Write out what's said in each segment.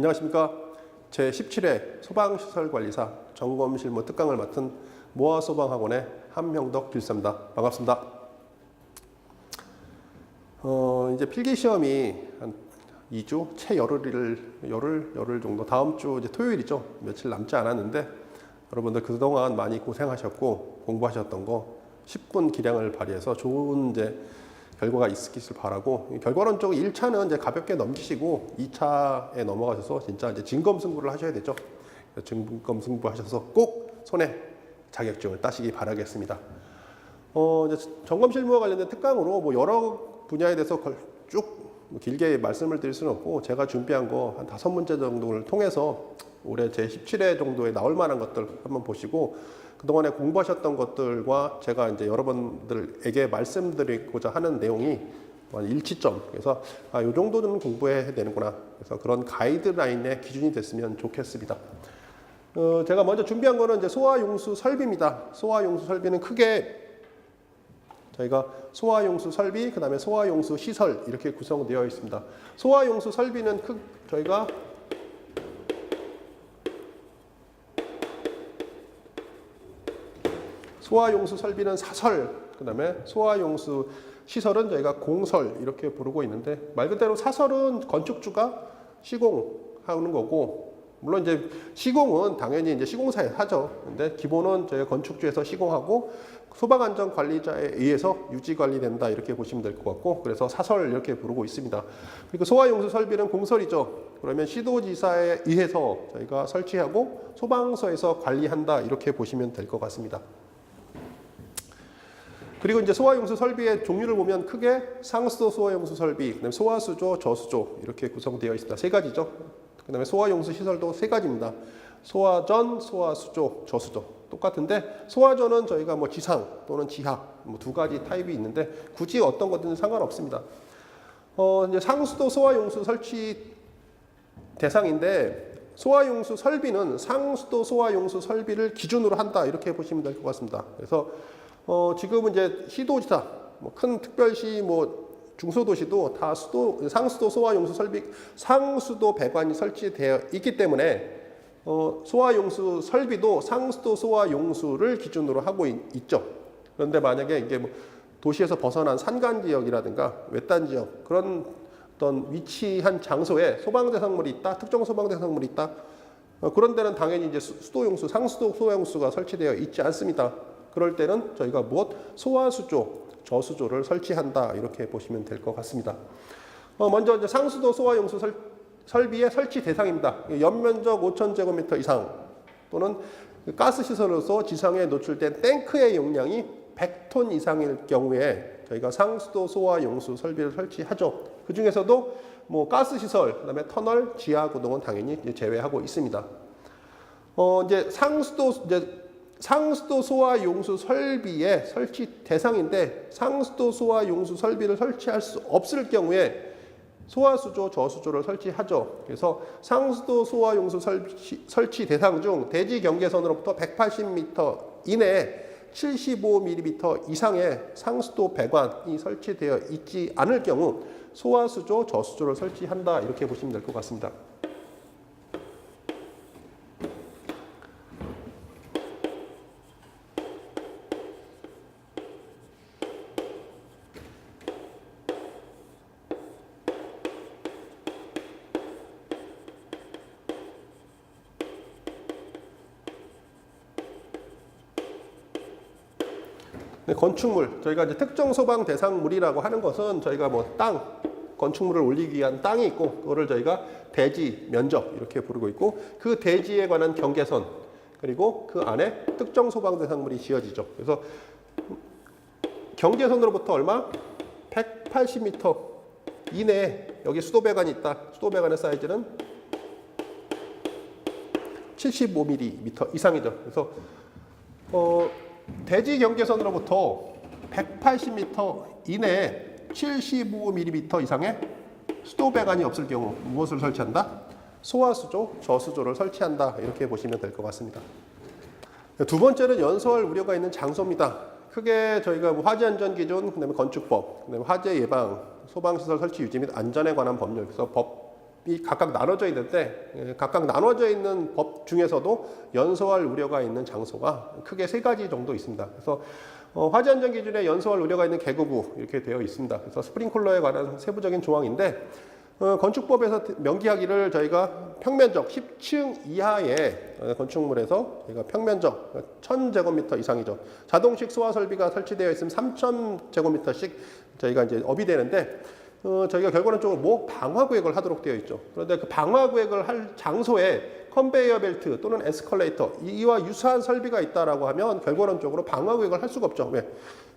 안녕하십니까. 제17회 소방시설관리사 점검실무 특강을 맡은 모아소방학원의 한명덕 길사입니다. 반갑습니다. 이제 필기시험이 한 2주, 채 열흘 정도, 다음 주 이제 토요일이죠. 며칠 남지 않았는데 여러분들 그동안 많이 고생하셨고 공부하셨던 거 10분 기량을 발휘해서 좋은 이제 결과가 있으시길 바라고, 결과론적으로 1차는 이제 가볍게 넘기시고 2차에 넘어가셔서 진짜 이제 진검승부를 하셔야 되죠. 진검승부 하셔서 꼭 손에 자격증을 따시기 바라겠습니다. 이제 점검실무와 관련된 특강으로 뭐 여러 분야에 대해서 쭉 길게 말씀을 드릴 수는 없고, 제가 준비한 거 한 5문제 정도를 통해서 올해 제 17회 정도에 나올 만한 것들 한번 보시고, 그동안에 공부하셨던 것들과 제가 이제 여러분들에게 말씀드리고자 하는 내용이 일치점. 그래서 이 정도는 공부해야 되는구나. 그래서 그런 가이드라인의 기준이 됐으면 좋겠습니다. 제가 먼저 준비한 거는 이제 소화용수 설비입니다. 소화용수 설비는 크게 저희가 소화용수 설비, 그 다음에 소화용수 시설 이렇게 구성되어 있습니다. 소화용수 설비는 저희가 소화용수 설비는 사설, 그 다음에 소화용수 시설은 저희가 공설 이렇게 부르고 있는데, 말 그대로 사설은 건축주가 시공하는 거고, 물론 이제 시공은 당연히 이제 시공사에 하죠. 근데 기본은 저희가 건축주에서 시공하고 소방안전관리자에 의해서 유지관리된다 이렇게 보시면 될 것 같고, 그래서 사설 이렇게 부르고 있습니다. 그리고 소화용수 설비는 공설이죠. 그러면 시도지사에 의해서 저희가 설치하고 소방서에서 관리한다 이렇게 보시면 될 것 같습니다. 그리고 이제 소화용수 설비의 종류를 보면 크게 상수도 소화용수 설비, 그다음에 소화수조, 저수조 이렇게 구성되어 있습니다. 3가지죠. 그다음에 소화용수 시설도 3가지입니다. 소화전, 소화수조, 저수조 똑같은데, 소화전은 저희가 뭐 지상 또는 지하 뭐 2가지 타입이 있는데 굳이 어떤 것든 상관없습니다. 이제 상수도 소화용수 설치 대상인데, 소화용수 설비는 상수도 소화용수 설비를 기준으로 한다 이렇게 보시면 될 것 같습니다. 그래서 지금은 이제 시도지사, 뭐 큰 특별시, 뭐 중소도시도 다 상수도 소화용수 설비, 상수도 배관이 설치되어 있기 때문에 소화용수 설비도 상수도 소화용수를 기준으로 하고 있죠. 그런데 만약에 이게 뭐 도시에서 벗어난 산간 지역이라든가 외딴 지역, 그런 어떤 위치한 장소에 소방대상물이 있다, 특정 소방대상물이 있다, 그런 데는 당연히 이제 수도용수, 상수도 소화용수가 설치되어 있지 않습니다. 그럴 때는 저희가 소화수조, 저수조를 설치한다 이렇게 보시면 될 것 같습니다. 먼저 이제 상수도 소화용수 설비의 설치 대상입니다. 연면적 5,000제곱미터 이상 또는 가스시설로서 지상에 노출된 탱크의 용량이 100톤 이상일 경우에 저희가 상수도 소화용수 설비를 설치하죠. 그 중에서도 뭐 가스시설, 그다음에 터널, 지하구동은 당연히 제외하고 있습니다. 이제 상수도 소화용수 설비의 설치 대상인데, 상수도 소화용수 설비를 설치할 수 없을 경우에 소화수조, 저수조를 설치하죠. 그래서 상수도 소화용수 설치 대상 중 대지 경계선으로부터 180m 이내에 75mm 이상의 상수도 배관이 설치되어 있지 않을 경우 소화수조, 저수조를 설치한다 이렇게 보시면 될 것 같습니다. 건축물, 저희가 이제 특정 소방 대상물이라고 하는 것은 저희가 뭐 건축물을 올리기 위한 땅이 있고, 그거를 저희가 대지, 면적 이렇게 부르고 있고, 그 대지에 관한 경계선, 그리고 그 안에 특정 소방 대상물이 지어지죠. 그래서 경계선으로부터 얼마? 180m 이내에 여기 수도배관이 있다. 수도배관의 사이즈는 75mm 이상이죠. 그래서 대지 경계선으로부터 180m 이내에 75mm 이상의 수도배관이 없을 경우 무엇을 설치한다? 소화수조, 저수조를 설치한다 이렇게 보시면 될 것 같습니다. 두 번째는 연소할 우려가 있는 장소입니다. 크게 저희가 뭐 화재안전기준, 그다음에 건축법, 그다음에 화재 예방, 소방시설 설치 유지 및 안전에 관한 법률, 그래서 법 법이 각각 나눠져 있는데 각각 나눠져 있는 법 중에서도 연소할 우려가 있는 장소가 크게 3가지 정도 있습니다. 그래서 화재 안전 기준에 연소할 우려가 있는 계급부 이렇게 되어 있습니다. 그래서 스프링클러에 관한 세부적인 조항인데 건축법에서 명기하기를 저희가 평면적 10층 이하의 건축물에서 저희가 평면적 1000제곱미터 이상이죠. 자동식 소화 설비가 설치되어 있으면 3000제곱미터씩 저희가 이제 업이 되는데 저희가 결과론적으로 방화 구획을 하도록 되어 있죠. 그런데 그 방화 구획을 할 장소에 컨베이어 벨트 또는 에스컬레이터 이와 유사한 설비가 있다라고 하면 결과론적으로 방화 구획을 할 수가 없죠. 왜?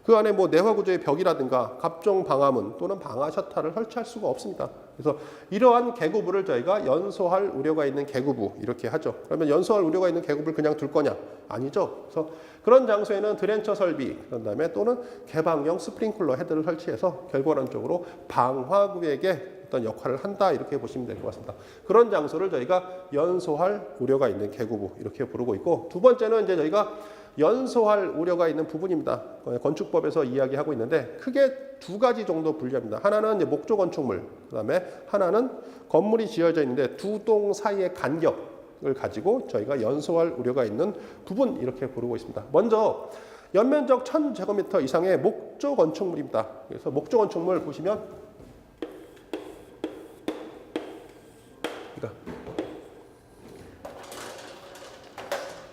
그 안에 내화 구조의 벽이라든가 갑종 방화문 또는 방화 셔터를 설치할 수가 없습니다. 그래서 이러한 계급부를 저희가 연소할 우려가 있는 계급부 이렇게 하죠. 그러면 연소할 우려가 있는 계급부를 그냥 둘 거냐? 아니죠. 그래서 그런 장소에는 드렌처 설비 그런 다음에 또는 개방형 스프링클러 헤드를 설치해서 결과론적으로 방화 구획의 어떤 역할을 한다 이렇게 보시면 될 것 같습니다. 그런 장소를 저희가 연소할 우려가 있는 계급부 이렇게 부르고 있고, 두 번째는 이제 저희가 연소할 우려가 있는 부분입니다. 건축법에서 이야기하고 있는데 크게 2가지 정도 분류합니다. 하나는 이제 목조 건축물, 그다음에 하나는 건물이 지어져 있는데 2동 사이의 간격을 가지고 저희가 연소할 우려가 있는 부분 이렇게 부르고 있습니다. 먼저 연면적 1000제곱미터 이상의 목조 건축물입니다. 그래서 목조 건축물 보시면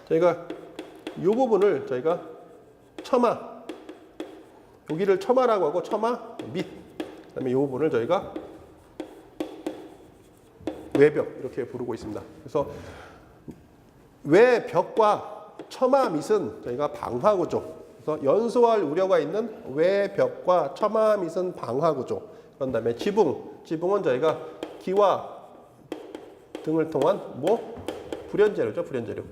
저희가 이 부분을 저희가 처마, 여기를 처마라고 하고 처마 밑, 그다음에 이 부분을 저희가 외벽 이렇게 부르고 있습니다. 그래서 외벽과 처마 밑은 저희가 방화구조, 그래서 연소할 우려가 있는 외벽과 처마 밑은 방화구조. 그런 다음에 지붕은 저희가 기와 등을 통한 불연재료죠, 불연재료.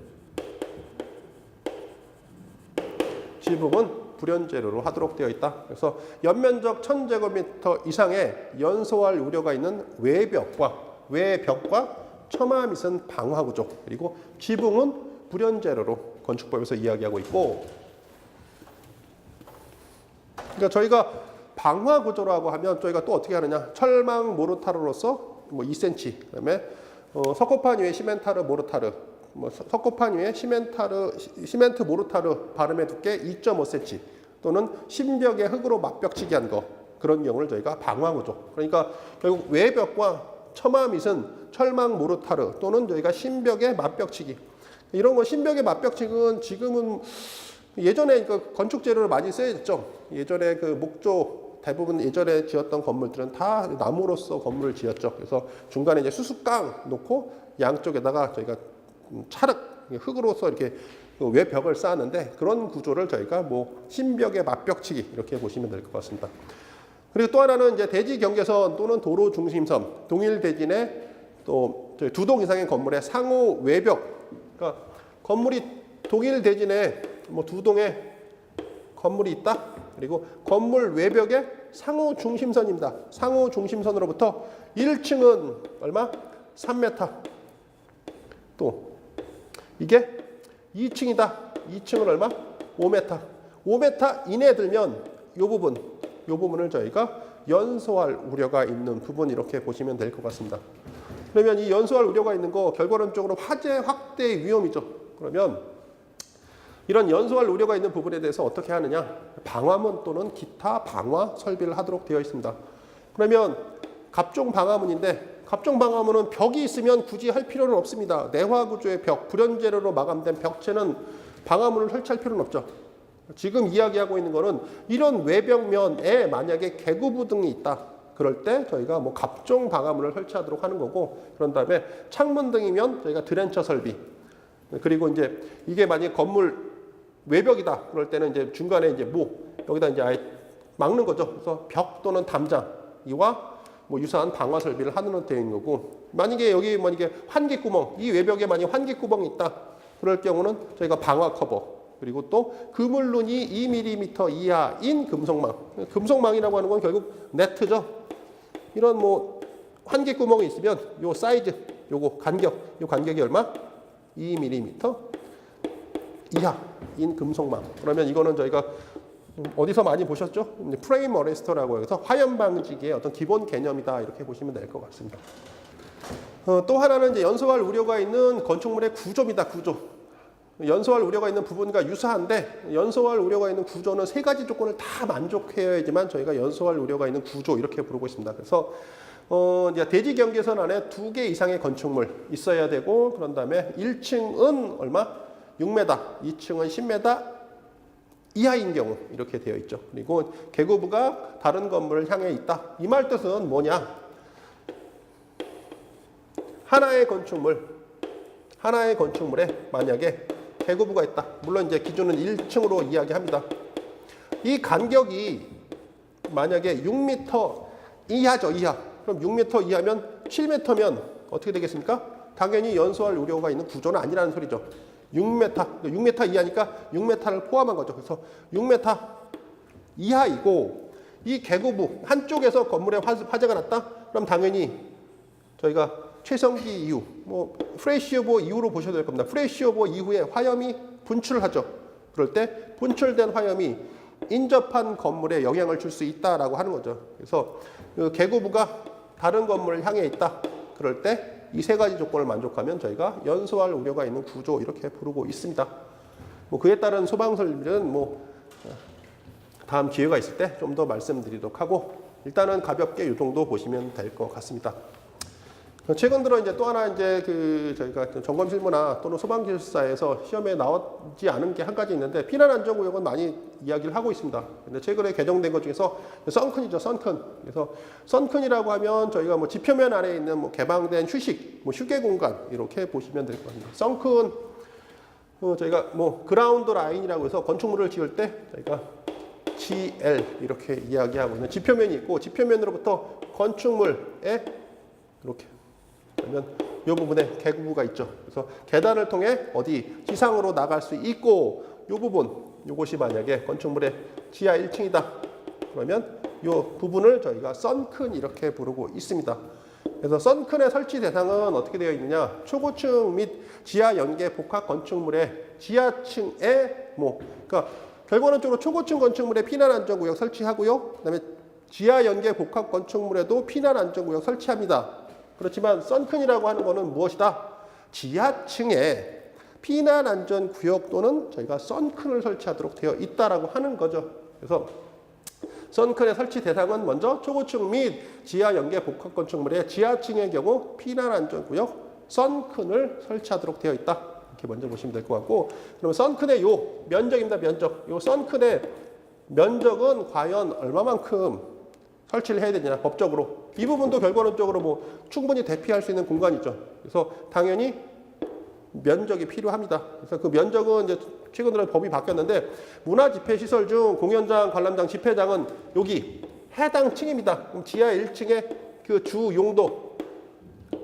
지붕은 불연재료로 하도록 되어 있다. 그래서 연면적 1000제곱미터 이상의 연소할 우려가 있는 외벽과 처마 밑은 방화구조, 그리고 지붕은 불연재료로 건축법에서 이야기하고 있고, 그러니까 저희가 방화구조라고 하면 저희가 또 어떻게 하느냐, 철망 모르타르로서 2cm, 그다음에 석고판 위에 시멘타르 모르타르, 석고판 위에 시멘트 모르타르 바름의 두께 2.5cm 또는 신벽에 흙으로 맞벽치기 한 거, 그런 경우를 저희가 방화구조. 그러니까 결국 외벽과 처마 밑은 철망 모르타르 또는 저희가 신벽에 맞벽치기. 이런 거 신벽에 맞벽치기는 지금은 예전에 그 건축 재료를 많이 쓰였죠. 예전에 그 목조 대부분 예전에 지었던 건물들은 다 나무로서 건물을 지었죠. 그래서 중간에 이제 수수깡 놓고 양쪽에다가 저희가 차륵 흙으로서 이렇게 외벽을 쌓았는데, 그런 구조를 저희가 신벽에 맞벽치기 이렇게 보시면 될 것 같습니다. 그리고 또 하나는 이제 대지 경계선 또는 도로 중심선, 동일 대진의 또 2동 이상의 건물의 상호 외벽. 그러니까 건물이 동일 대진에 2동의 건물이 있다. 그리고 건물 외벽에 상호 중심선입니다. 상호 중심선으로부터 1층은 얼마? 3m. 또 이게 2층이다. 2층은 얼마? 5m. 5m 이내에 들면 이 부분을 저희가 연소할 우려가 있는 부분 이렇게 보시면 될 것 같습니다. 그러면 이 연소할 우려가 있는 거 결과론적으로 화재 확대 위험이죠. 그러면 이런 연소할 우려가 있는 부분에 대해서 어떻게 하느냐? 방화문 또는 기타 방화 설비를 하도록 되어 있습니다. 그러면 갑종 방화문인데, 갑종 방화문은 벽이 있으면 굳이 할 필요는 없습니다. 내화 구조의 벽, 불연재료로 마감된 벽체는 방화문을 설치할 필요는 없죠. 지금 이야기하고 있는 거는 이런 외벽면에 만약에 개구부 등이 있다. 그럴 때 저희가 갑종 방화문을 설치하도록 하는 거고, 그런 다음에 창문 등이면 저희가 드렌처 설비. 그리고 이제 이게 만약에 건물 외벽이다. 그럴 때는 이제 중간에 이제 여기다 이제 아예 막는 거죠. 그래서 벽 또는 담장 이와 유사한 방화 설비를 하는 되어 있는 거고, 만약에 여기 환기구멍, 이 외벽에 만약 환기구멍이 있다. 그럴 경우는 저희가 방화 커버, 그리고 또 그물눈이 2mm 이하인 금속망. 금속망이라고 하는 건 결국 네트죠. 이런 환기구멍이 있으면 요 사이즈, 요 간격이 얼마? 2mm 이하인 금속망. 그러면 이거는 저희가 어디서 많이 보셨죠? 프레임 어레스터라고 해서 화염 방지기의 어떤 기본 개념이다 이렇게 보시면 될 것 같습니다. 또 하나는 이제 연소할 우려가 있는 건축물의 구조입니다. 구조. 연소할 우려가 있는 부분과 유사한데 연소할 우려가 있는 구조는 세 가지 조건을 다 만족해야지만 저희가 연소할 우려가 있는 구조 이렇게 부르고 있습니다. 그래서 이제 대지 경계선 안에 2개 이상의 건축물 있어야 되고 그런 다음에 1층은 얼마? 6m, 2층은 10m 이하인 경우 이렇게 되어 있죠. 그리고 계고부가 다른 건물을 향해 있다. 이 말 뜻은 뭐냐? 하나의 건축물에 만약에 계고부가 있다. 물론 이제 기준은 1층으로 이야기합니다. 이 간격이 만약에 6m 이하죠. 이하. 그럼 6m 이하면 7m면 어떻게 되겠습니까? 당연히 연소할 우려가 있는 구조는 아니라는 소리죠. 6m 이하니까 6m를 포함한 거죠. 그래서 6m 이하이고 이 계고부 한쪽에서 건물에 화재가 났다? 그럼 당연히 저희가 최성기 이후, 프레시오버 이후로 보셔야 될 겁니다. 프레시오버 이후에 화염이 분출하죠. 그럴 때 분출된 화염이 인접한 건물에 영향을 줄 수 있다라고 하는 거죠. 그래서 그 계고부가 다른 건물을 향해 있다. 그럴 때 이 세 가지 조건을 만족하면 저희가 연소할 우려가 있는 구조 이렇게 부르고 있습니다. 그에 따른 소방 설비는 다음 기회가 있을 때 좀 더 말씀드리도록 하고 일단은 가볍게 이 정도 보시면 될 것 같습니다. 최근 들어 이제 또 하나 이제 저희가 점검 실무나 또는 소방 기술사에서 시험에 나오지 않은 게 한 가지 있는데 피난 안전 구역은 많이 이야기를 하고 있습니다. 근데 최근에 개정된 것 중에서 선큰이죠, 선큰. 그래서 선큰이라고 하면 저희가 지표면 아래에 있는 개방된 휴식, 휴게 공간 이렇게 보시면 될 것 같습니다. 선큰 저희가 그라운드 라인이라고 해서 건축물을 지을 때 저희가 GL 이렇게 이야기하고 있는 지표면이 있고 지표면으로부터 건축물에 이렇게 그러면 이 부분에 계고부가 있죠. 그래서 계단을 통해 어디 지상으로 나갈 수 있고 이 부분, 이것이 만약에 건축물의 지하 1층이다. 그러면 이 부분을 저희가 선큰 이렇게 부르고 있습니다. 그래서 선큰의 설치 대상은 어떻게 되어 있느냐? 초고층 및 지하 연계 복합 건축물의 지하층에 그러니까 결과론적으로 초고층 건축물에 피난 안전구역 설치하고요. 그다음에 지하 연계 복합 건축물에도 피난 안전구역 설치합니다. 그렇지만 선큰이라고 하는 것은 무엇이다? 지하층에 피난 안전 구역 또는 저희가 선큰을 설치하도록 되어 있다라고 하는 거죠. 그래서 선큰의 설치 대상은 먼저 초고층 및 지하 연계 복합 건축물의 지하층의 경우 피난 안전 구역 선큰을 설치하도록 되어 있다. 이렇게 먼저 보시면 될 것 같고, 그러면 선큰의 요 면적입니다. 면적. 요 선큰의 면적은 과연 얼마만큼 설치를 해야 되냐, 법적으로. 이 부분도 결과론적으로 충분히 대피할 수 있는 공간이죠. 그래서 당연히 면적이 필요합니다. 그래서 그 면적은 이제 최근 들어 법이 바뀌었는데 문화 집회 시설 중 공연장, 관람장, 집회장은 여기 해당 층입니다. 그럼 지하 1층의 그 주 용도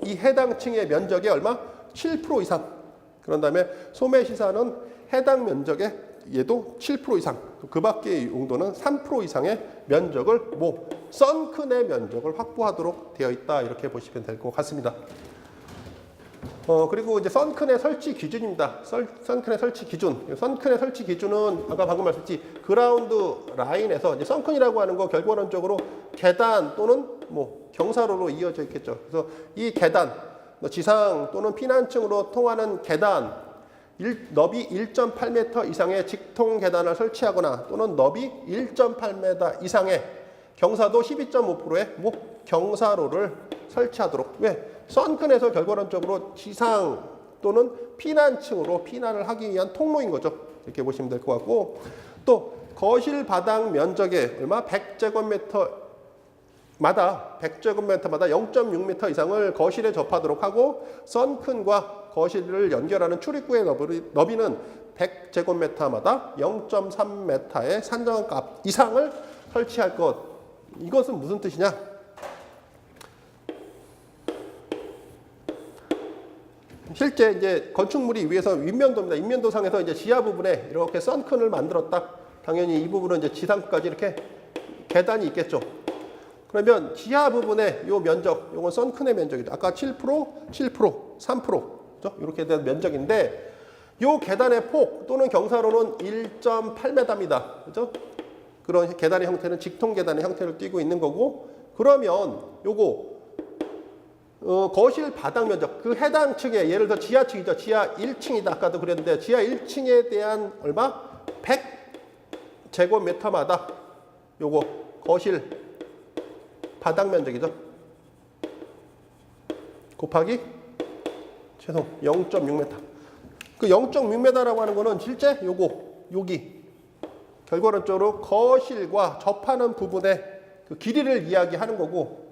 이 해당 층의 면적의 얼마? 7% 이상. 그런 다음에 소매 시설은 해당 면적의 얘도 7% 이상. 그 밖의 용도는 3% 이상의 면적을 선큰의 면적을 확보하도록 되어 있다. 이렇게 보시면 될 것 같습니다. 그리고 이제 선큰의 설치 기준입니다. 선큰의 설치 기준. 선큰의 설치 기준은 아까 방금 말씀드렸지 그라운드 라인에서 이제 선큰이라고 하는 거 결과론적으로 계단 또는 경사로로 이어져 있겠죠. 그래서 이 계단, 지상 또는 피난층으로 통하는 계단 너비 1.8m 이상의 직통 계단을 설치하거나 또는 너비 1.8m 이상의 경사도 12.5%의 경사로를 설치하도록. 왜? 선큰에서 결과론적으로 지상 또는 피난층으로 피난을 하기 위한 통로인 거죠. 이렇게 보시면 될 것 같고, 또 거실 바닥 면적의 얼마? 100제곱미터마다 0.6m 이상을 거실에 접하도록 하고, 선큰과 거실을 연결하는 출입구의 너비는 100제곱미터마다 0.3m의 산정한 값 이상을 설치할 것. 이것은 무슨 뜻이냐? 실제 이제 건축물이 위에서 윗면도입니다. 윗면도상에서 이제 지하 부분에 이렇게 선큰을 만들었다. 당연히 이 부분은 이제 지상까지 이렇게 계단이 있겠죠. 그러면 지하 부분의 요 면적, 요건 선큰의 면적이죠. 아까 7%, 3%, 그죠? 이렇게 된 면적인데, 요 계단의 폭 또는 경사로는 1.8m입니다. 그죠? 그런 계단의 형태는 직통 계단의 형태를 띠고 있는 거고, 그러면 요거 거실 바닥 면적, 그 해당 층에 예를 들어 지하 층이죠. 지하 1층이다. 아까도 그랬는데 지하 1층에 대한 얼마? 100제곱미터마다 요거 거실 바닥 면적이죠. 곱하기 최소 0.6m. 그 0.6m라고 하는 거는 실제 여기 결과론적으로 거실과 접하는 부분의 그 길이를 이야기하는 거고,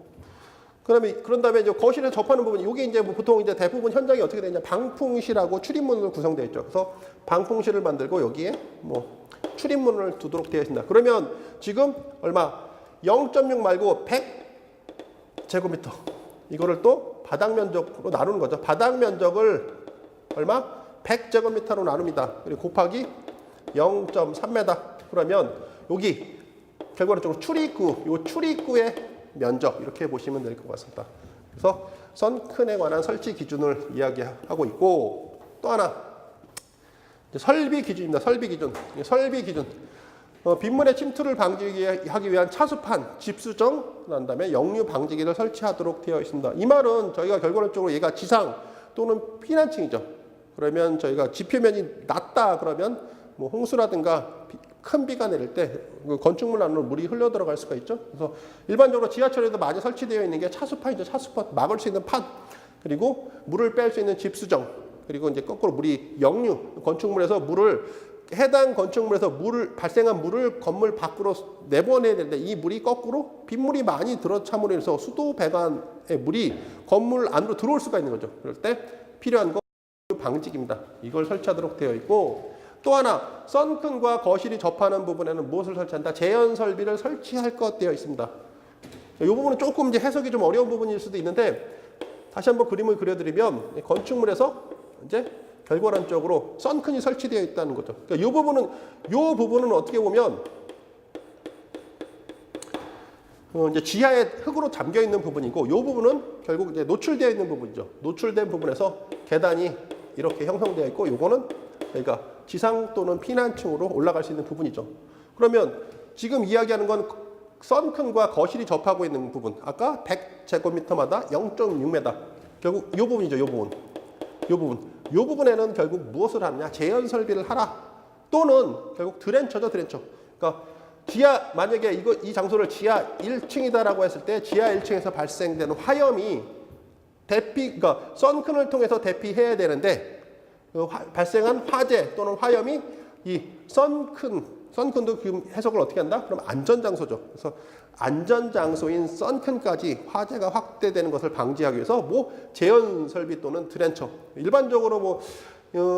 그런 다음에 이제 거실에 접하는 부분, 이게 이제 뭐 보통 이제 대부분 현장이 어떻게 되냐, 방풍실하고 출입문으로 구성되어 있죠. 그래서 방풍실을 만들고 여기에 뭐 출입문을 두도록 되어 있습니다. 그러면 지금 얼마? 0.6 말고 100제곱미터. 이거를 또 바닥 면적으로 나누는 거죠. 바닥 면적을 얼마? 100제곱미터로 나눕니다. 그리고 곱하기 0.3m. 그러면 여기 결과적으로 출입구, 요 출입구의 면적 이렇게 보시면 될 것 같습니다. 그래서 선큰에 관한 설치 기준을 이야기하고 있고, 또 하나 설비 기준입니다. 설비 기준. 빗물의 침투를 방지하기 위한 차수판, 집수정, 그 다음에 역류 방지기를 설치하도록 되어 있습니다. 이 말은 저희가 결과적으로 얘가 지상 또는 피난층이죠. 그러면 저희가 지표면이 낮다 그러면 뭐 홍수라든가 큰 비가 내릴 때 건축물 안으로 물이 흘러 들어갈 수가 있죠. 그래서 일반적으로 지하철에도 많이 설치되어 있는 게 차수판이죠. 차수판, 막을 수 있는 판, 그리고 물을 뺄 수 있는 집수정, 그리고 이제 거꾸로 물이 역류, 건축물에서 해당 건축물에서 발생한 물을 건물 밖으로 내보내야 되는데, 이 물이 거꾸로 빗물이 많이 들어참으로 인해서 수도 배관의 물이 건물 안으로 들어올 수가 있는 거죠. 그럴 때 필요한 거 방지기입니다. 이걸 설치하도록 되어 있고, 또 하나 선큰과 거실이 접하는 부분에는 무엇을 설치한다? 제연 설비를 설치할 것 되어 있습니다. 이 부분은 조금 이제 해석이 좀 어려운 부분일 수도 있는데, 다시 한번 그림을 그려드리면 건축물에서 이제 결과론적으로 선큰이 설치되어 있다는 거죠. 그러니까 이 부분은 어떻게 보면 이제 지하에 흙으로 잠겨 있는 부분이고, 이 부분은 결국 이제 노출되어 있는 부분이죠. 노출된 부분에서 계단이 이렇게 형성되어 있고, 요거는 그러니까 지상 또는 피난층으로 올라갈 수 있는 부분이죠. 그러면 지금 이야기하는 건 선큰과 거실이 접하고 있는 부분, 아까 100제곱미터마다 0.6m, 결국 이 부분이죠. 이 부분에는 결국 무엇을 하느냐? 제연 설비를 하라, 또는 결국 드렌처죠. 드렌처. 그러니까 만약에 이 장소를 지하 1층이다라고 했을 때 지하 1층에서 발생되는 화염이 그러니까 선큰을 통해서 대피해야 되는데, 발생한 화재 또는 화염이 이 선큰도 그 해석을 어떻게 한다? 그럼 안전장소죠. 그래서 안전장소인 선큰까지 화재가 확대되는 것을 방지하기 위해서 뭐 제연 설비 또는 드렌처. 일반적으로 뭐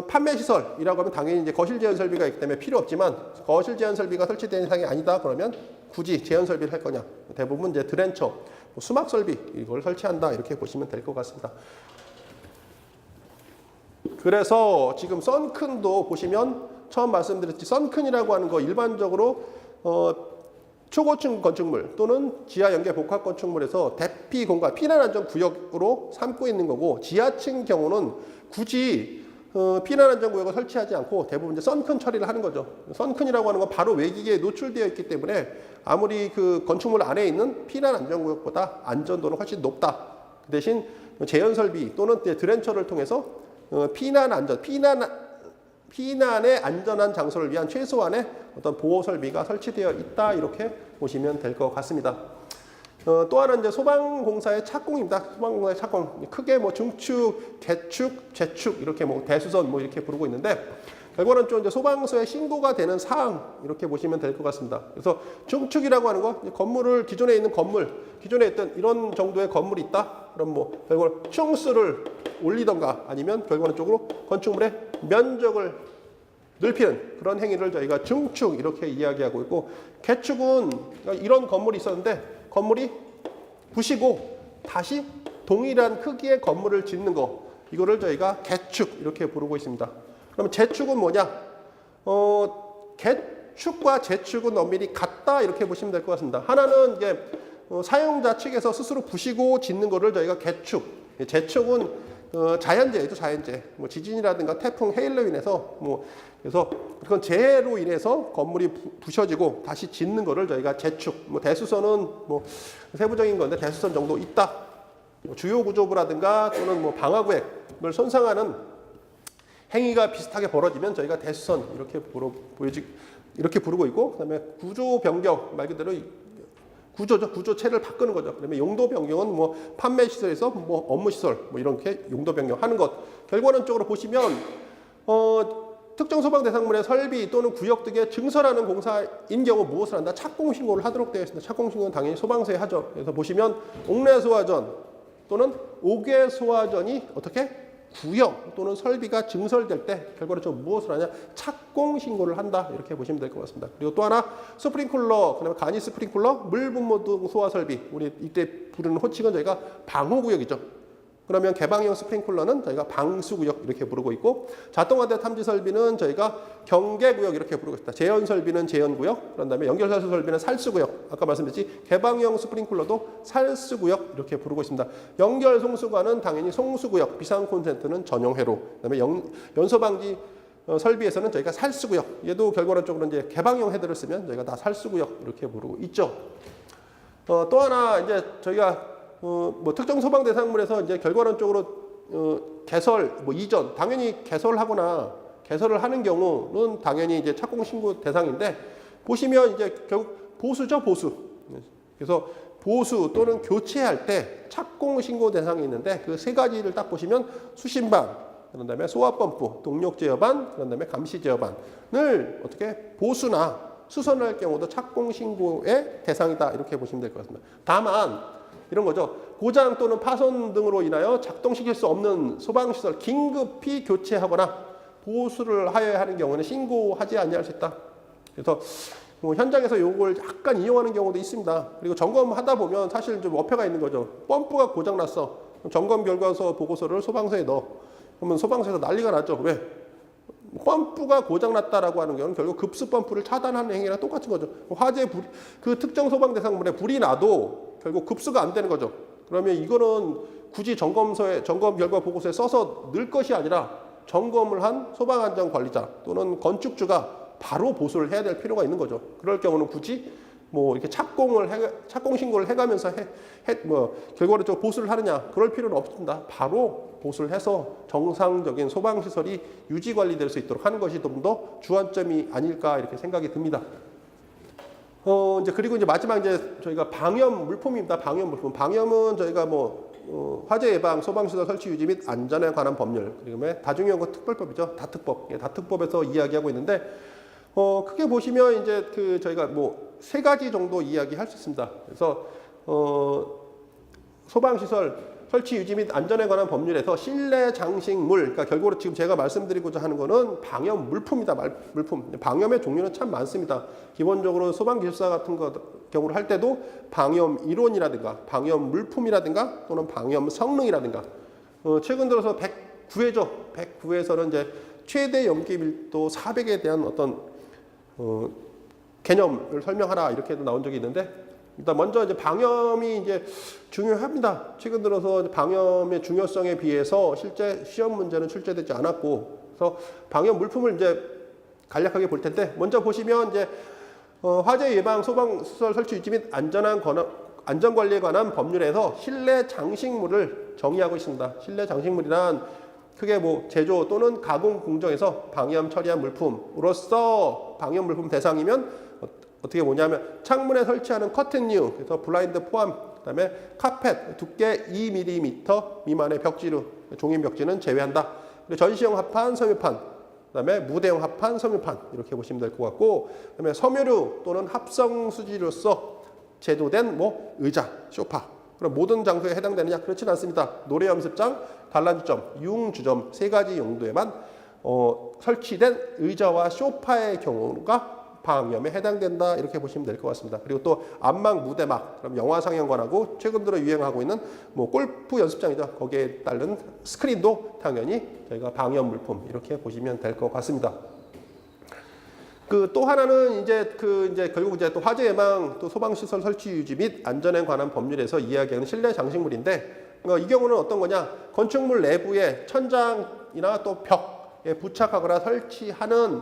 판매 시설이라고 하면 당연히 이제 거실 제연 설비가 있기 때문에 필요 없지만, 거실 제연 설비가 설치된 이상이 아니다 그러면 굳이 제연 설비를 할 거냐? 대부분 이제 드렌처, 수막 설비 이걸 설치한다 이렇게 보시면 될 것 같습니다. 그래서 지금 선큰도 보시면 처음 말씀드렸지, 선큰이라고 하는 거 일반적으로 초고층 건축물 또는 지하 연계 복합 건축물에서 대피 공간, 피난 안전 구역으로 삼고 있는 거고, 지하층 경우는 굳이 피난 안전 구역을 설치하지 않고 대부분 이제 선큰 처리를 하는 거죠. 선큰이라고 하는 건 바로 외기계에 노출되어 있기 때문에 아무리 그 건축물 안에 있는 피난 안전 구역보다 안전도는 훨씬 높다. 그 대신 제연 설비 또는 드렌처를 통해서 피난의 안전한 장소를 위한 최소한의 어떤 보호 설비가 설치되어 있다, 이렇게 보시면 될 것 같습니다. 또 하나 이제 소방공사의 착공입니다. 소방공사의 착공, 크게 뭐 중축, 개축, 재축 이렇게 뭐 대수선 뭐 이렇게 부르고 있는데, 결과는 좀 이제 소방서에 신고가 되는 사항 이렇게 보시면 될 것 같습니다. 그래서 중축이라고 하는 거, 기존에 있던 이런 정도의 건물이 있다. 그럼 뭐 결과는 층수를 올리던가 아니면 결과는 쪽으로 건축물의 면적을 넓히는 그런 행위를 저희가 중축 이렇게 이야기하고 있고, 개축은 이런 건물이 있었는데 건물이 부시고 다시 동일한 크기의 건물을 짓는 거, 이거를 저희가 개축 이렇게 부르고 있습니다. 그러면 재축은 뭐냐? 개축과 재축은 엄밀히 같다 이렇게 보시면 될 것 같습니다. 하나는 이제 사용자 측에서 스스로 부시고 짓는 거를 저희가 개축, 재축은 자연재해죠, 자연재해. 뭐 지진이라든가 태풍, 해일로 인해서 그래서 그건 재해로 인해서 건물이 부셔지고 다시 짓는 거를 저희가 재축. 뭐 대수선은 뭐 세부적인 건데 대수선 정도 있다. 주요 구조부라든가 또는 뭐 방화구획을 손상하는 행위가 비슷하게 벌어지면 저희가 대수선 이렇게 부르고 있고, 그다음에 구조 변경 말 그대로 구조죠. 구조체를 바꾸는 거죠. 그다음에 용도 변경은 뭐 판매 시설에서 뭐 업무 시설 뭐 이렇게 용도 변경하는 것. 결과론적으로 보시면 특정 소방 대상물의 설비 또는 구역 등에 증설하는 공사인 경우 무엇을 한다? 착공 신고를 하도록 되어 있습니다. 착공 신고는 당연히 소방서에 하죠. 그래서 보시면 옥내 소화전 또는 옥외 소화전이 어떻게 구역 또는 설비가 증설될 때 결과적으로 무엇을 하냐? 착공 신고를 한다. 이렇게 보시면 될 것 같습니다. 그리고 또 하나 스프링클러, 그다음에 간이 스프링클러, 물 분무 등 소화 설비. 우리 이때 부르는 호칭은 저희가 방호구역이죠. 그러면 개방형 스프링클러는 저희가 방수구역 이렇게 부르고 있고, 자동화된 탐지 설비는 저희가 경계구역 이렇게 부르고 있다. 재현 설비는 재현구역, 그런 다음에 연결살수 설비는 살수구역. 아까 말씀드렸지 개방형 스프링클러도 살수구역 이렇게 부르고 있습니다. 연결 송수관은 당연히 송수구역, 비상 콘센트는 전용회로, 그다음에 연소방지 설비에서는 저희가 살수구역. 얘도 결과론적으로 이제 개방형 헤드를 쓰면 저희가 다 살수구역 이렇게 부르고 있죠. 또 하나 이제 저희가 뭐 특정 소방 대상물에서 이제 결과론적으로 개설 뭐 이전 당연히 개설을 하는 경우는 당연히 이제 착공 신고 대상인데, 보시면 이제 결국 보수죠, 보수. 그래서 보수 또는 교체할 때 착공 신고 대상이 있는데 그 세 가지를 딱 보시면 수신반, 그런 다음에 소화 펌프, 동력 제어반, 그런 다음에 감시 제어반을 어떻게 보수나 수선을 할 경우도 착공 신고의 대상이다 이렇게 보시면 될 것 같습니다. 다만 이런 거죠. 고장 또는 파손 등으로 인하여 작동시킬 수 없는 소방시설 긴급히 교체하거나 보수를 하여야 하는 경우는 신고하지 아니할 수 있다. 그래서 뭐 현장에서 이걸 약간 이용하는 경우도 있습니다. 그리고 점검하다 보면 사실 좀 어폐가 있는 거죠. 펌프가 고장났어. 점검 결과서 보고서를 소방서에 넣어. 그러면 소방서에서 난리가 나죠. 왜? 펌프가 고장났다라고 하는 경우는 결국 급수 펌프를 차단하는 행위랑 똑같은 거죠. 화재 불, 그 특정 소방 대상물에 불이 나도 결국 급수가 안 되는 거죠. 그러면 이거는 굳이 점검 결과 보고서에 써서 넣을 것이 아니라 점검을 한 소방안전관리자 또는 건축주가 바로 보수를 해야 될 필요가 있는 거죠. 그럴 경우는 굳이 뭐 이렇게 착공 신고를 해가면서 결과적으로 보수를 하느냐, 그럴 필요는 없습니다. 바로 보수를 해서 정상적인 소방 시설이 유지 관리될 수 있도록 하는 것이 좀 더 주안점이 아닐까 이렇게 생각이 듭니다. 이제 그리고 이제 마지막 이제 저희가 방염 물품입니다. 방염 물품. 방염은 저희가 화재 예방, 소방시설 설치 유지 및 안전에 관한 법률, 그리고 다중이용구 특별법이죠. 다특법. 다특법에서 이야기하고 있는데, 크게 보시면 이제 저희가 세 가지 정도 이야기할 수 있습니다. 그래서 소방시설 설치 유지 및 안전에 관한 법률에서 실내 장식물, 그러니까 결국으로 지금 제가 말씀드리고자 하는 거는 방염 물품이다. 물품. 방염의 종류는 참 많습니다. 기본적으로 소방기술사 같은 경우를 할 때도 방염 이론이라든가 방염 물품이라든가 또는 방염 성능이라든가, 최근 들어서 109회죠. 109회에서는 이제 최대 염기 밀도 400에 대한 어떤 개념을 설명하라 이렇게도 나온 적이 있는데, 일단 먼저 이제 방염이 이제 중요합니다. 최근 들어서 방염의 중요성에 비해서 실제 시험 문제는 출제되지 않았고, 그래서 방염 물품을 이제 간략하게 볼 텐데, 먼저 보시면 이제 화재 예방 소방시설 설치 유지 및 안전관리에 관한 법률에서 실내 장식물을 정의하고 있습니다. 실내 장식물이란 크게 제조 또는 가공 공정에서 방염 처리한 물품으로서 방염 물품 대상이면 어떻게 보냐면 창문에 설치하는 커튼류, 그래서 블라인드 포함, 그다음에 카펫 두께 2mm 미만의 벽지류, 종이 벽지는 제외한다. 그리고 전시용 합판, 섬유판, 그다음에 무대용 합판, 섬유판 이렇게 보시면 될 것 같고, 그다음에 섬유류 또는 합성 수지로서 제조된 의자, 소파. 그럼 모든 장소에 해당되느냐? 그렇지는 않습니다. 노래 연습장, 단란주점, 융주점 세 가지 용도에만 설치된 의자와 소파의 경우가 방염에 해당된다 이렇게 보시면 될 것 같습니다. 그리고 또 안막, 무대막, 그럼 영화 상영관하고 최근 들어 유행하고 있는 골프 연습장이죠. 거기에 따른 스크린도 당연히 저희가 방염 물품 이렇게 보시면 될 것 같습니다. 또 하나는 이제 결국 또 화재 예방 또 소방시설 설치 유지 및 안전에 관한 법률에서 이야기하는 실내 장식물인데, 이 경우는 어떤 거냐? 건축물 내부에 천장이나 또 벽에 부착하거나 설치하는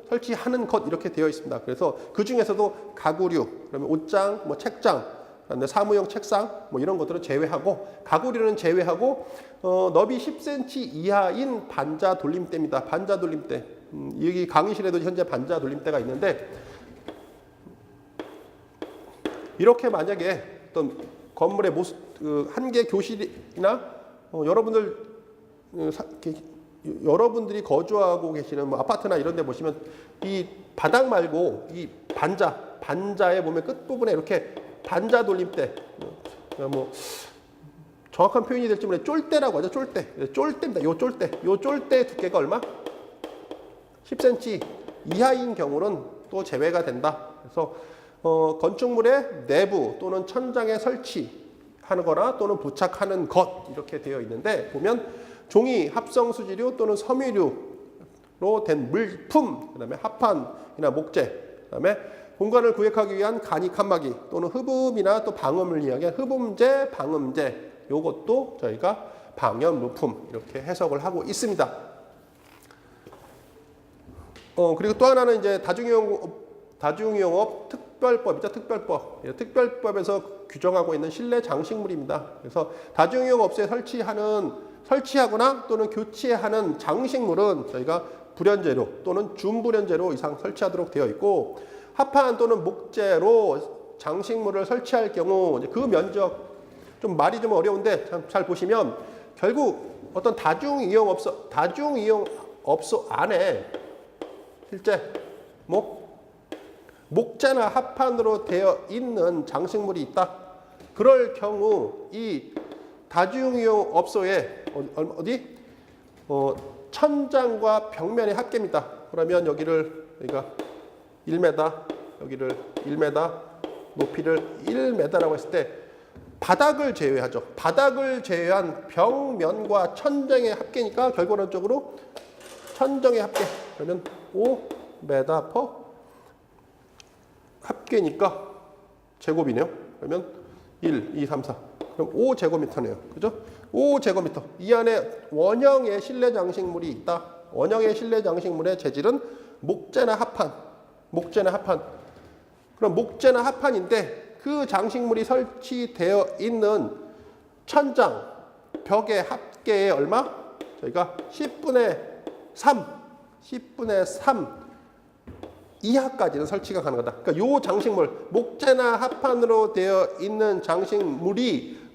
설치하는 것 이렇게 되어 있습니다. 그래서 그 중에서도 가구류, 그러면 옷장, 책장, 그다음에 사무용 책상 뭐 이런 것들은 제외하고 가구류는 제외하고 너비 10cm 이하인 반자 돌림대입니다. 반자 돌림대. 여기 강의실에도 현재 반자 돌림대가 있는데 이렇게 만약에 어떤 건물의 모습 한 개 교실이나 여러분들이 거주하고 계시는 뭐 아파트나 이런 데 보시면 이 바닥 말고 이 반자에 보면 끝부분에 이렇게 반자 돌림대 뭐 정확한 표현이 될지 모르겠는데 쫄대라고 하죠. 쫄대입니다. 요 쫄대 두께가 얼마? 10cm 이하인 경우는 또 제외가 된다. 그래서 건축물의 내부 또는 천장에 설치하는 거나 또는 부착하는 것 이렇게 되어 있는데 보면 종이, 합성 수지류 또는 섬유류로 된 물품, 그다음에 합판이나 목재, 그다음에 공간을 구획하기 위한 간이 칸막이 또는 흡음이나 또 방음을 이야기한 흡음재, 방음재 요것도 저희가 방염 물품 이렇게 해석을 하고 있습니다. 그리고 또 하나는 이제 다중이용업 특별법이죠. 특별법에서 규정하고 있는 실내 장식물입니다. 그래서 다중이용업소에 설치하거나 또는 교체하는 장식물은 저희가 불연제로 또는 준불연제로 이상 설치하도록 되어 있고 합판 또는 목재로 장식물을 설치할 경우 그 면적 좀 말이 좀 어려운데 잘 보시면 결국 어떤 다중이용업소 안에 실제 목재나 합판으로 되어 있는 장식물이 있다. 그럴 경우 이 다중이용업소에 천장과 벽면의 합계입니다. 그러면 여기가 1m, 여기를 1m, 높이를 1m라고 했을 때 바닥을 제외하죠. 바닥을 제외한 벽면과 천장의 합계니까 결과론적으로 천정의 합계 그러면 5m per 합계니까 제곱이네요. 그러면 1, 2, 3, 4 그럼 5제곱미터네요. 그죠? 5제곱미터. 이 안에 원형의 실내 장식물이 있다. 원형의 실내 장식물의 재질은 목재나 합판. 그럼 목재나 합판인데 그 장식물이 설치되어 있는 천장, 벽의 합계의 얼마? 저희가 10분의 3 이하까지는 설치가 가능하다. 그러니까 요 장식물, 목재나 합판으로 되어 있는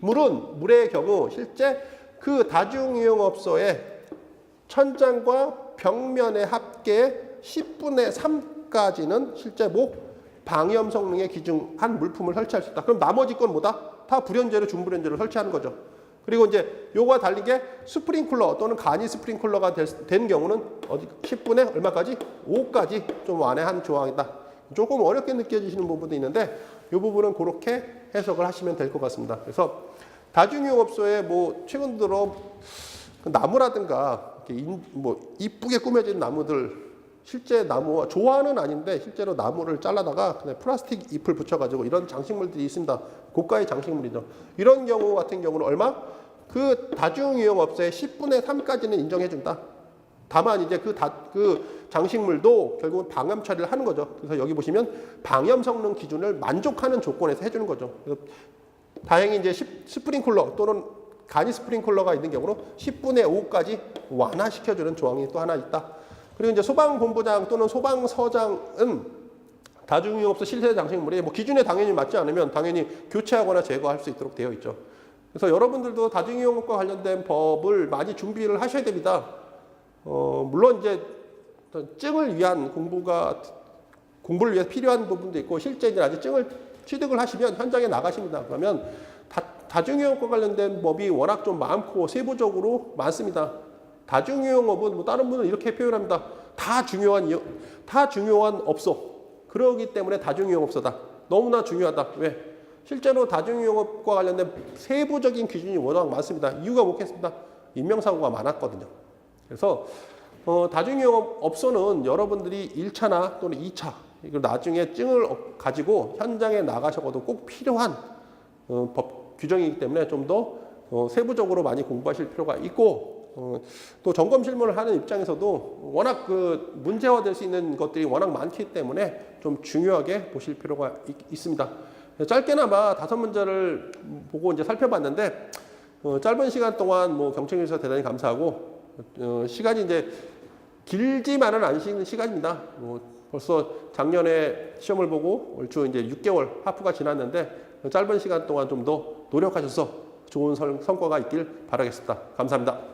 물의 경우 실제 그 다중이용업소의 천장과 벽면의 합계 10분의 3까지는 실제 방염 성능에 기준한 물품을 설치할 수 있다. 그럼 나머지 건 뭐다? 다 불연제로 준불연제로 설치하는 거죠. 그리고 이제 요거와 달린 게 스프링클러 또는 간이 스프링클러가 된 경우는 10분의 얼마까지? 5까지 좀 완화한 조항이다. 조금 어렵게 느껴지시는 부분도 있는데 이 부분은 그렇게 해석을 하시면 될 것 같습니다. 그래서 다중이용업소에 최근 들어 나무라든가 이쁘게 꾸며진 나무들 실제 나무와 조화는 아닌데 실제로 나무를 잘라다가 그냥 플라스틱 잎을 붙여가지고 이런 장식물들이 있습니다. 고가의 장식물이죠. 이런 경우 같은 경우는 얼마? 그 다중이용업소의 10분의 3까지는 인정해준다. 다만 이제 그 장식물도 결국은 방염 처리를 하는 거죠. 그래서 여기 보시면 방염 성능 기준을 만족하는 조건에서 해주는 거죠. 그래서 다행히 이제 스프링클러 또는 간이 스프링클러가 있는 경우는 10분의 5까지 완화시켜주는 조항이 또 하나 있다. 그리고 이제 소방본부장 또는 소방서장은 다중이용업소 실내 장식물이 기준에 당연히 맞지 않으면 당연히 교체하거나 제거할 수 있도록 되어 있죠. 그래서 여러분들도 다중이용업과 관련된 법을 많이 준비를 하셔야 됩니다. 물론 이제 증을 위한 공부를 위해 필요한 부분도 있고 실제 이제 아직 증을 취득을 하시면 현장에 나가십니다. 그러면 다중이용업과 관련된 법이 워낙 좀 많고 세부적으로 많습니다. 다중이용업은 다른 분은 이렇게 표현합니다. 다 중요한 업소. 그러기 때문에 다중이용업소다. 너무나 중요하다. 왜? 실제로 다중이용업과 관련된 세부적인 기준이 워낙 많습니다. 이유가 뭐겠습니까? 인명사고가 많았거든요. 그래서 다중이용업소는 여러분들이 1차나 또는 2차 이걸 나중에 증을 가지고 현장에 나가셔도 꼭 필요한 법 규정이기 때문에 좀 더 세부적으로 많이 공부하실 필요가 있고 또 점검 실무를 하는 입장에서도 워낙 문제화될 수 있는 것들이 워낙 많기 때문에 좀 중요하게 보실 필요가 있습니다. 짧게나마 5문제를 보고 이제 살펴봤는데 짧은 시간 동안 뭐 경청해 주셔서 대단히 감사하고 시간이 이제 길지만은 않은 시간입니다. 벌써 작년에 시험을 보고 얼추 이제 6개월 하프가 지났는데 짧은 시간 동안 좀 더 노력하셔서 좋은 성과가 있길 바라겠습니다. 감사합니다.